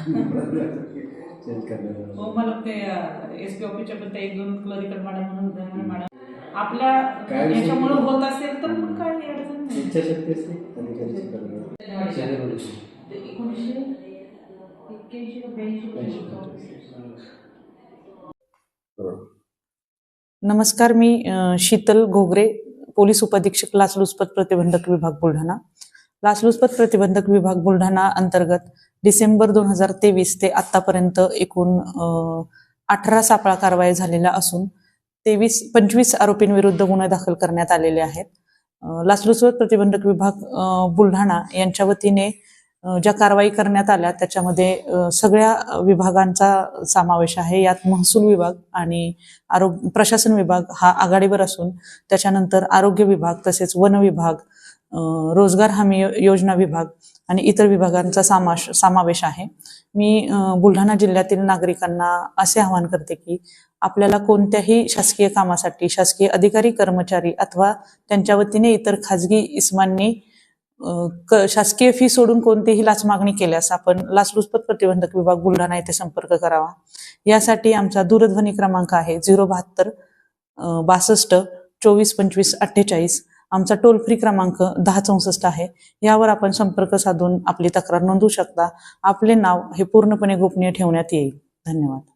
Change करण्यात हो, मला ते एसपी ऑफिसच्या पण एक दोन क्लरिकल मॅडम म्हणून मॅडम आपल्या याच्यामुळे होत असेल तर मग काय अडचण नाही. इच्छाशक्ती असते अधिकारीची करणार. 1981-82 नमस्कार, मी शीतल घोगरे, पोलीस उपअधीक्षक लाचलुचपत प्रतिबंधक विभाग बुलढाणा. लाचलुचपत प्रतिबंधक विभाग बुलढाणा अंतर्गत डिसेंबर 2023 ते आतापर्यंत एकूण 18 सापळा कारवाई झालेल्या असून 25 आरोपींविरुद्ध गुन्हे दाखल करण्यात आलेले आहेत. लाचलुचपत प्रतिबंधक विभाग बुलढाणा यांच्या वतीने ज्या कारवाई करण्यात आल्या त्याच्यामध्ये सगळ्या विभागांचा समावेश आहे. यात महसूल विभाग आणि प्रशासन विभाग हा आघाडीवर असून त्याच्यानंतर आरोग्य विभाग, तसेच वन विभाग, रोजगार हमी योजना विभाग आणि इतर विभागांचा समावेश आहे. मी बुलढाणा जिल्ह्यातील नागरिकांना असे आवाहन करते की आपल्याला कोणत्याही शासकीय कामासाठी शासकीय अधिकारी, कर्मचारी अथवा त्यांच्या वतीने इतर खाजगी इस्मांनी शासकीय फी सोडून कोणतीही लाच मागणी केल्यास आपण लाचलुचपत प्रतिबंधक विभाग बुलढाणा येथे संपर्क करावा. यासाठी आमचा दूरध्वनी क्रमांक आहे 072 62 24 25 48. आमचा टोल फ्री क्रमांक 1064 आहे. यावर आपण संपर्क साधून आपली तक्रार नोंदवू शकता. आपले नाव हे पूर्णपणे गोपनीय ठेवण्यात येईल. धन्यवाद.